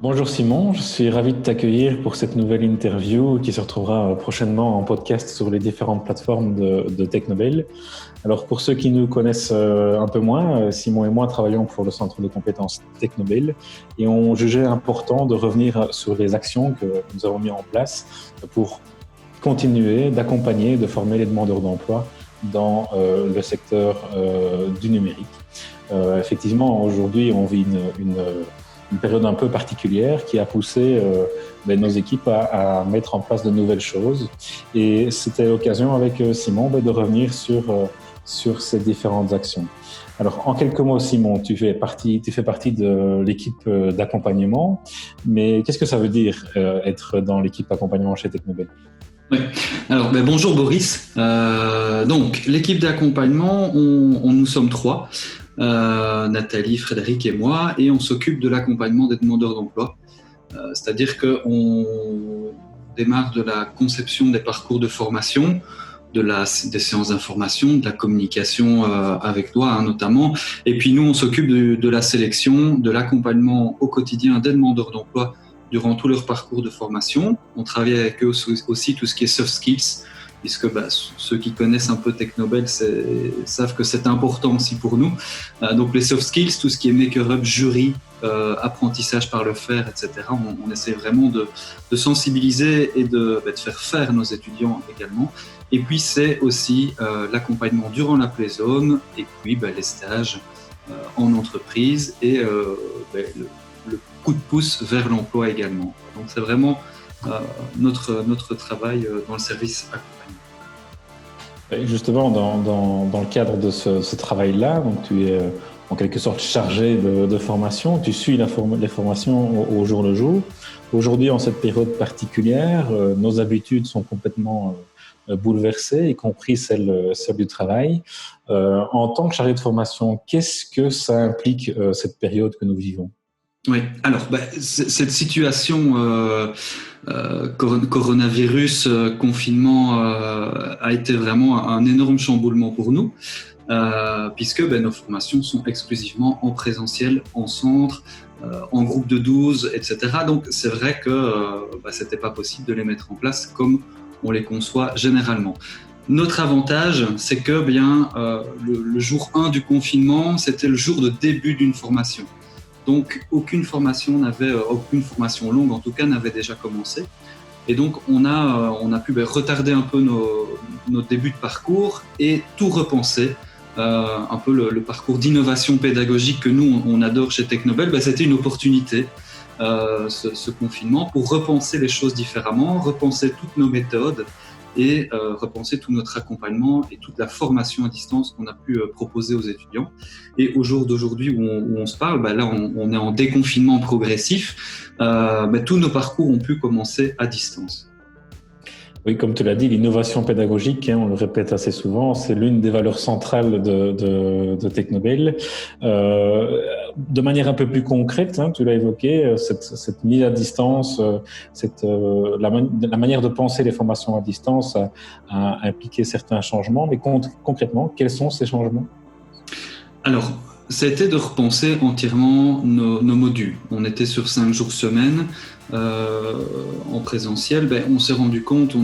Bonjour Simon, je suis ravi de t'accueillir pour cette nouvelle interview qui se retrouvera prochainement en podcast sur les différentes plateformes de Technobel. Alors pour ceux qui nous connaissent un peu moins, Simon et moi travaillons pour le centre de compétences Technobel et on jugeait important de revenir sur les actions que nous avons mises en place pour continuer d'accompagner, de former les demandeurs d'emploi dans le secteur du numérique. Effectivement, aujourd'hui, on vit une période un peu particulière qui a poussé nos équipes à mettre en place de nouvelles choses. Et c'était l'occasion avec Simon de revenir sur ces différentes actions. Alors, en quelques mots, Simon, tu fais partie de l'équipe d'accompagnement, mais qu'est-ce que ça veut dire être dans l'équipe d'accompagnement chez Technobel? Oui. Alors, bonjour Boris. Donc, l'équipe d'accompagnement, nous sommes trois, Nathalie, Frédéric et moi, et on s'occupe de l'accompagnement des demandeurs d'emploi. C'est-à-dire qu'on démarre de la conception des parcours de formation, des séances d'information, de la communication avec toi notamment, et puis nous, on s'occupe de la sélection, de l'accompagnement au quotidien des demandeurs d'emploi durant tout leur parcours de formation. On travaille avec eux aussi tout ce qui est soft skills, puisque ceux qui connaissent un peu Technobel savent que c'est important aussi pour nous. Donc les soft skills, tout ce qui est make-up, jury, apprentissage par le faire, etc. On essaie vraiment de sensibiliser et de faire nos étudiants également. Et puis c'est aussi l'accompagnement durant la play-zone et puis les stages en entreprise et le coup de pouce vers l'emploi également. Donc c'est vraiment notre travail dans le service accompagnement. Justement, dans le cadre de ce travail-là, donc tu es en quelque sorte chargé de formation, tu suis les formations au jour le jour. Aujourd'hui, en cette période particulière, nos habitudes sont complètement bouleversées, y compris celles du travail. En tant que chargé de formation, qu'est-ce que ça implique cette période que nous vivons? Oui, alors cette situation coronavirus, confinement a été vraiment un énorme chamboulement pour nous, puisque nos formations sont exclusivement en présentiel, en centre, en groupe de 12, etc. Donc c'est vrai que c'était pas possible de les mettre en place comme on les conçoit généralement. Notre avantage, c'est que le jour 1 du confinement, c'était le jour de début d'une formation. Donc, aucune formation longue, en tout cas, n'avait déjà commencé. Et donc, on a pu retarder un peu nos débuts de parcours et tout repenser. Un peu le parcours d'innovation pédagogique que nous, on adore chez Technobel, c'était une opportunité, ce confinement, pour repenser les choses différemment, repenser toutes nos méthodes et repenser tout notre accompagnement et toute la formation à distance qu'on a pu proposer aux étudiants. Et au jour d'aujourd'hui où on se parle, là on est en déconfinement progressif, tous nos parcours ont pu commencer à distance. Oui, comme tu l'as dit, l'innovation pédagogique, on le répète assez souvent, c'est l'une des valeurs centrales de Technobel. De manière un peu plus concrète, tu l'as évoqué, cette mise à distance, la manière de penser les formations à distance a impliqué certains changements. Mais concrètement, quels sont ces changements? Alors, c'était de repenser entièrement nos modules. On était sur 5 jours semaine en présentiel. On s'est rendu compte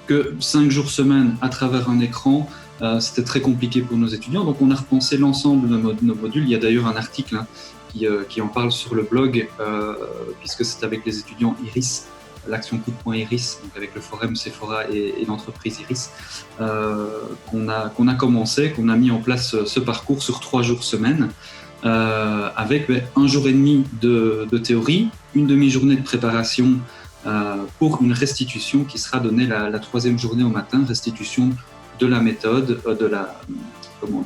que 5 jours semaine à travers un écran, c'était très compliqué pour nos étudiants. Donc on a repensé l'ensemble de nos modules. Il y a d'ailleurs un article qui en parle sur le blog, puisque c'est avec les étudiants IRIS, l'action coup de poing IRIS, donc avec le forum Sephora et l'entreprise IRIS, qu'on a commencé, qu'on a mis en place ce parcours sur 3 jours semaine, avec 1 jour et demi de théorie, une demi-journée de préparation pour une restitution qui sera donnée la 3e journée au matin, restitution de la méthode, de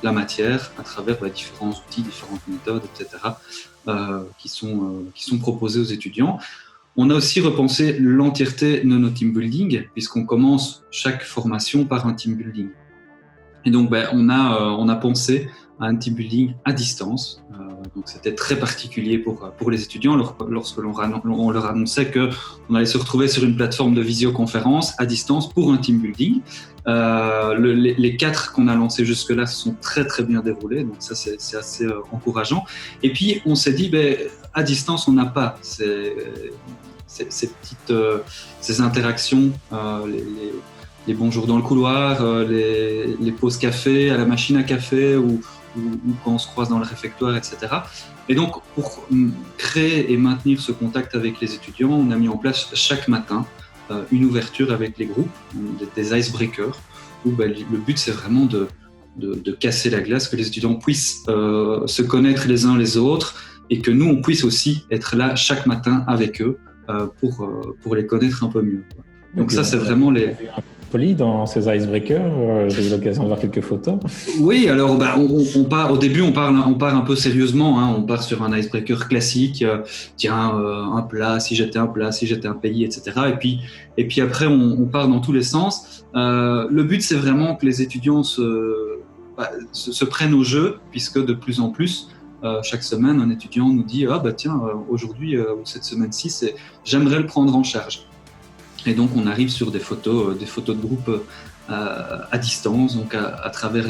la matière à travers différents outils, différentes méthodes, etc., qui sont proposés aux étudiants. On a aussi repensé l'entièreté de nos team building, puisqu'on commence chaque formation par un team building. Et donc, on a pensé un team building à distance. Donc c'était très particulier pour les étudiants lorsque on leur annonçait qu'on allait se retrouver sur une plateforme de visioconférence à distance pour un team building. Les 4 qu'on a lancés jusque-là se sont très très bien déroulés, donc ça c'est assez encourageant. Et puis on s'est dit, à distance on n'a pas ces interactions, les bonjours dans le couloir, les pauses café, à la machine à café ou quand on se croise dans le réfectoire, etc. Et donc, pour créer et maintenir ce contact avec les étudiants, on a mis en place chaque matin une ouverture avec les groupes, des icebreakers, où le but c'est vraiment de casser la glace, que les étudiants puissent se connaître les uns les autres et que nous, on puisse aussi être là chaque matin avec eux pour les connaître un peu mieux. Donc ça, c'est vraiment les... Poli dans ces icebreakers, j'ai eu l'occasion de voir quelques photos. Oui, alors on part, au début on part un peu sérieusement, hein, on part sur un icebreaker classique, un plat, si j'étais un plat, si j'étais un pays, etc. Et puis après on part dans tous les sens. Le but c'est vraiment que les étudiants se prennent au jeu, puisque de plus en plus, chaque semaine un étudiant nous dit aujourd'hui ou cette semaine-ci, j'aimerais le prendre en charge. Et donc on arrive sur des photos de groupe à distance, donc à travers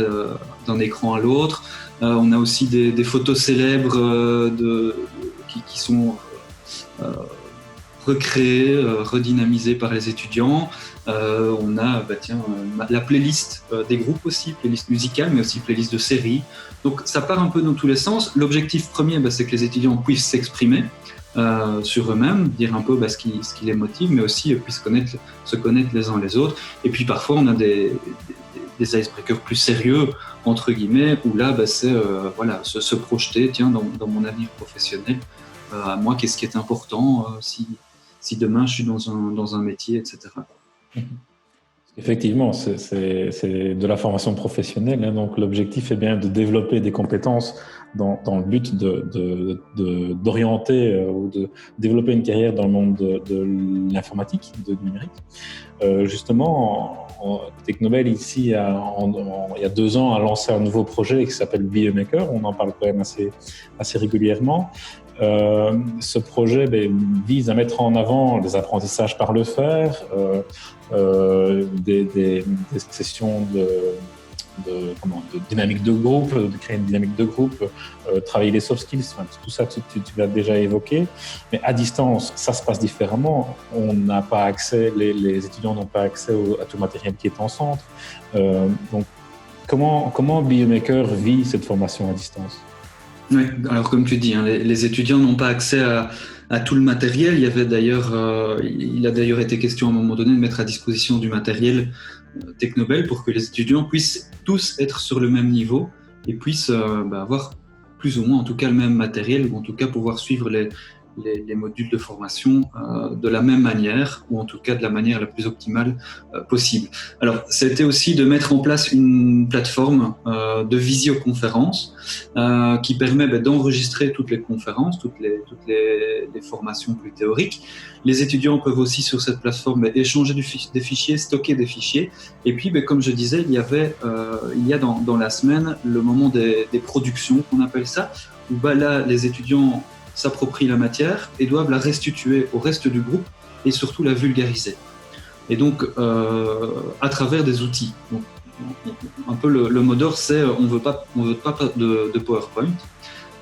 d'un écran à l'autre. On a aussi des photos célèbres qui sont recréées, redynamisées par les étudiants. On a la playlist des groupes aussi, playlist musicale, mais aussi playlist de séries. Donc ça part un peu dans tous les sens. L'objectif premier, c'est que les étudiants puissent s'exprimer sur eux-mêmes, dire un peu ce qui les motive, mais aussi puissent se connaître les uns les autres. Et puis parfois on a des icebreakers plus sérieux, entre guillemets, où là c'est se projeter, dans mon avenir professionnel, à moi qu'est-ce qui est important si demain je suis dans un métier, etc. Effectivement, c'est de la formation professionnelle, hein, donc l'objectif est bien de développer des compétences dans le but d'orienter ou de développer une carrière dans le monde de l'informatique, du numérique. Justement, Technobel ici, il y a 2 ans, a lancé un nouveau projet qui s'appelle Be a Maker. On en parle quand même assez régulièrement. Ce projet vise à mettre en avant les apprentissages par le faire, des sessions de dynamique de groupe, de créer une dynamique de groupe, travailler les soft skills, tout ça tu l'as déjà évoqué, mais à distance ça se passe différemment. On n'a pas accès, les étudiants n'ont pas accès à tout le matériel qui est en centre. Donc comment Be a Maker vit cette formation à distance? Oui, alors comme tu dis, les étudiants n'ont pas accès à tout le matériel. Il a d'ailleurs été question à un moment donné de mettre à disposition du matériel Technobel pour que les étudiants puissent tous être sur le même niveau et puissent avoir plus ou moins en tout cas le même matériel, ou en tout cas pouvoir suivre les modules de formation de la même manière, ou en tout cas de la manière la plus optimale possible. Alors, c'était aussi de mettre en place une plateforme de visioconférence qui permet d'enregistrer toutes les conférences, toutes les formations plus théoriques. Les étudiants peuvent aussi sur cette plateforme échanger des fichiers, stocker des fichiers. Et puis, comme je disais, il y a dans la semaine le moment des productions, qu'on appelle ça, où là, les étudiants s'approprient la matière et doivent la restituer au reste du groupe et surtout la vulgariser. Et donc, à travers des outils. Donc, un peu le mot d'ordre, c'est on ne veut pas de PowerPoint.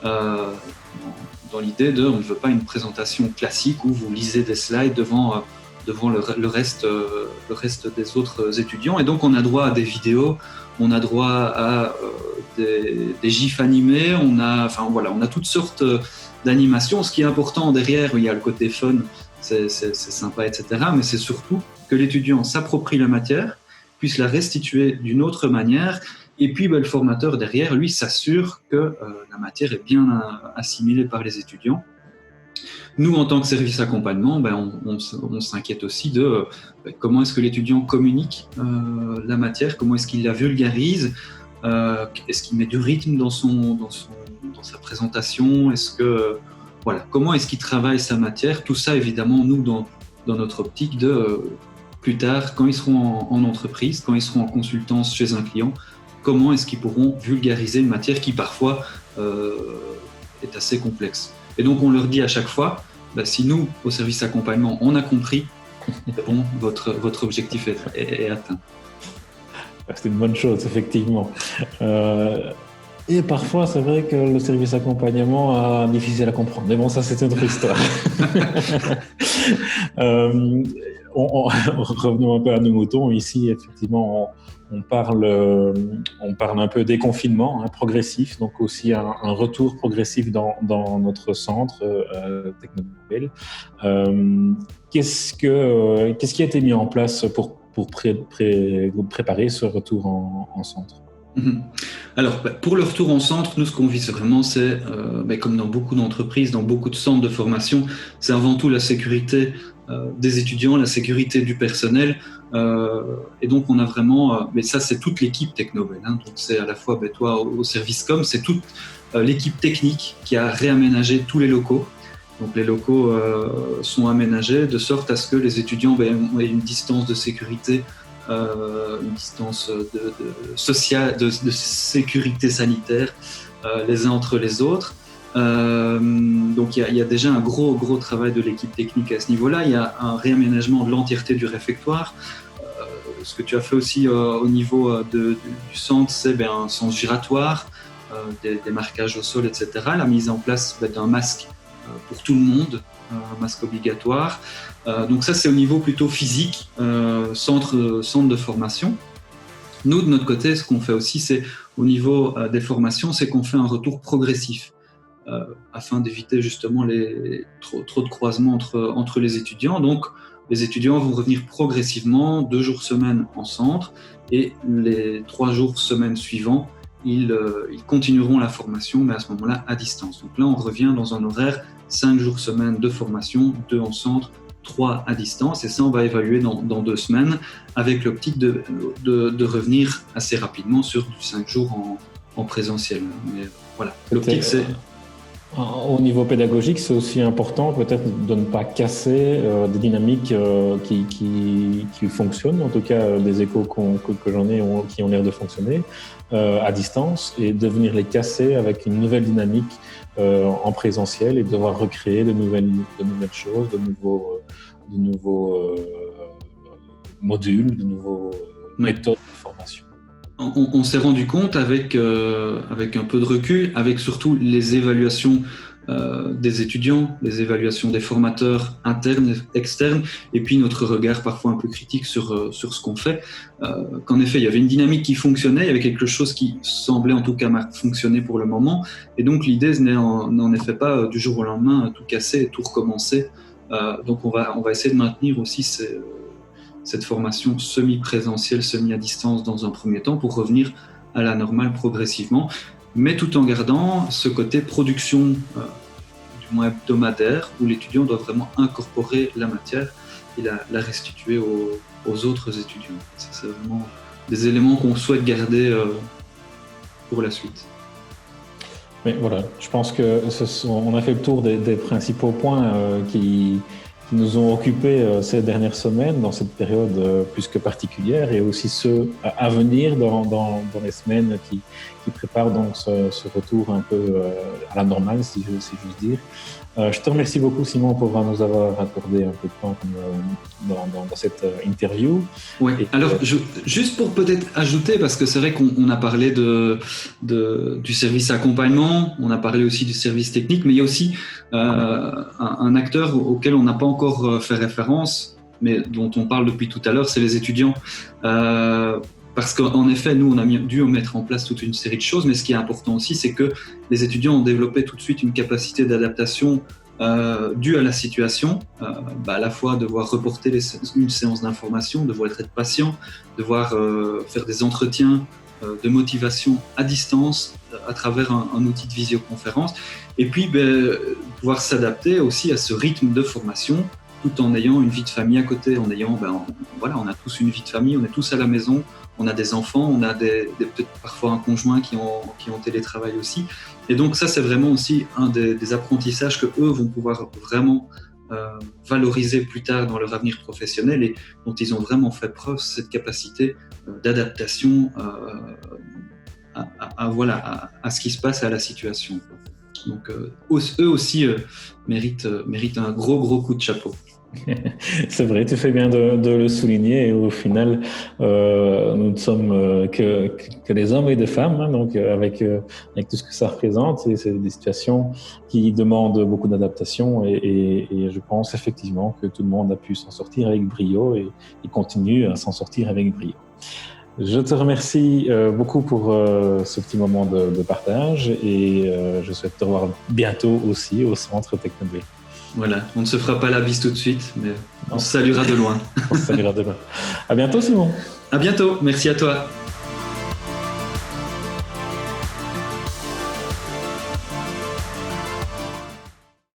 Dans l'idée on ne veut pas une présentation classique où vous lisez des slides devant le reste des autres étudiants. Et donc, on a droit à des vidéos, on a droit à des gifs animés, on a toutes sortes d'animations. Ce qui est important derrière, il y a le côté fun, c'est sympa, etc. Mais c'est surtout que l'étudiant s'approprie la matière, puisse la restituer d'une autre manière, et puis le formateur derrière, lui, s'assure que la matière est bien assimilée par les étudiants. Nous, en tant que service accompagnement, on s'inquiète aussi de comment est-ce que l'étudiant communique la matière, comment est-ce qu'il la vulgarise, est-ce qu'il met du rythme dans sa présentation, comment est-ce qu'il travaille sa matière. Tout ça, évidemment, nous, dans notre optique de plus tard, quand ils seront en entreprise, quand ils seront en consultance chez un client, comment est-ce qu'ils pourront vulgariser une matière qui parfois est assez complexe. Et donc on leur dit à chaque fois, si nous, au service accompagnement, on a compris, bon, votre objectif est atteint. C'est une bonne chose, effectivement. Et parfois, c'est vrai que le service accompagnement est difficile à comprendre. Mais bon, ça, c'est une autre histoire. Revenons un peu à nos moutons. Ici, effectivement, on parle un peu des confinements progressifs, donc aussi un retour progressif dans notre centre Technobel. Qu'est-ce qui a été mis en place pour préparer ce retour en centre? Alors, pour le retour en centre, nous, ce qu'on vise vraiment, c'est, comme dans beaucoup d'entreprises, dans beaucoup de centres de formation, c'est avant tout la sécurité des étudiants, la sécurité du personnel. Et donc, on a vraiment, mais ça, c'est toute l'équipe Technobel. Donc, c'est à la fois, toi, au service com, c'est toute l'équipe technique qui a réaménagé tous les locaux. Donc, les locaux sont aménagés de sorte à ce que les étudiants aient une distance de sécurité, une distance sociale, de sécurité sanitaire les uns entre les autres. Donc il y a déjà un gros travail de l'équipe technique à ce niveau-là. Il y a un réaménagement de l'entièreté du réfectoire. Ce que tu as fait aussi au niveau du centre, c'est un sens giratoire, des marquages au sol, etc. La mise en place d'un masque pour tout le monde, un masque obligatoire. Donc ça, c'est au niveau plutôt physique, centre de formation. Nous, de notre côté, ce qu'on fait aussi, c'est au niveau des formations, c'est qu'on fait un retour progressif afin d'éviter justement trop de croisements entre les étudiants. Donc, les étudiants vont revenir progressivement 2 jours semaine en centre et les 3 jours semaine suivants, ils continueront la formation, mais à ce moment-là, à distance. Donc là, on revient dans un horaire 5 jours semaine de formation, 2 en centre, 3 à distance, et ça on va évaluer dans 2 semaines avec l'optique de revenir assez rapidement sur du 5 jours en présentiel. Mais voilà, l'optique c'est... Au niveau pédagogique, c'est aussi important peut-être de ne pas casser des dynamiques qui fonctionnent, en tout cas des échos que j'en ai qui ont l'air de fonctionner à distance, et de venir les casser avec une nouvelle dynamique en présentiel et de devoir recréer de nouvelles choses, de nouveaux modules, de nouveaux méthodes de formation. On s'est rendu compte avec un peu de recul, avec surtout les évaluations des étudiants, les évaluations des formateurs internes et externes, et puis notre regard parfois un peu critique sur ce qu'on fait, qu'en effet il y avait une dynamique qui fonctionnait, il y avait quelque chose qui semblait en tout cas fonctionner pour le moment, et donc l'idée n'est en effet pas du jour au lendemain tout casser et tout recommencer. Donc on va essayer de maintenir aussi cette formation semi-présentielle, semi-à-distance dans un premier temps pour revenir à la normale progressivement, mais tout en gardant ce côté production du moins hebdomadaire où l'étudiant doit vraiment incorporer la matière et la restituer aux autres étudiants. Ça, c'est vraiment des éléments qu'on souhaite garder pour la suite. Mais voilà, je pense qu'on a fait le tour des principaux points qui nous ont occupés ces dernières semaines dans cette période plus que particulière, et aussi ceux à venir dans les semaines qui préparent donc ce retour un peu à la normale, si j'ose dire. Je te remercie beaucoup, Simon, pour nous avoir accordé un peu de temps dans cette interview. Oui, alors juste pour peut-être ajouter, parce que c'est vrai qu'on a parlé du service accompagnement, on a parlé aussi du service technique, mais il y a aussi un acteur auquel on n'a pas encore fait référence, mais dont on parle depuis tout à l'heure, c'est les étudiants. Parce qu'en effet, nous, on a dû mettre en place toute une série de choses, mais ce qui est important aussi, c'est que les étudiants ont développé tout de suite une capacité d'adaptation due à la situation, à la fois devoir reporter une séance d'information, devoir être patient, devoir faire des entretiens de motivation à distance à travers un outil de visioconférence, et puis pouvoir s'adapter aussi à ce rythme de formation tout en ayant une vie de famille à côté, en ayant, on a tous une vie de famille, on est tous à la maison, on a des enfants, on a peut-être parfois un conjoint qui ont télétravail aussi. Et donc ça, c'est vraiment aussi un des apprentissages que eux vont pouvoir vraiment valoriser plus tard dans leur avenir professionnel, et dont ils ont vraiment fait preuve, cette capacité d'adaptation à ce qui se passe, à la situation. Donc, eux aussi méritent un gros coup de chapeau. C'est vrai, tu fais bien de le souligner. Et au final, nous ne sommes que des hommes et des femmes, hein, donc avec tout ce que ça représente. C'est des situations qui demandent beaucoup d'adaptation et je pense effectivement que tout le monde a pu s'en sortir avec brio et continue à s'en sortir avec brio. Je te remercie beaucoup pour ce petit moment de partage et je souhaite te revoir bientôt aussi au Centre Technobel. Voilà, on ne se fera pas la bise tout de suite, mais on se saluera de loin. On se saluera de loin. À bientôt, Simon. À bientôt, merci à toi.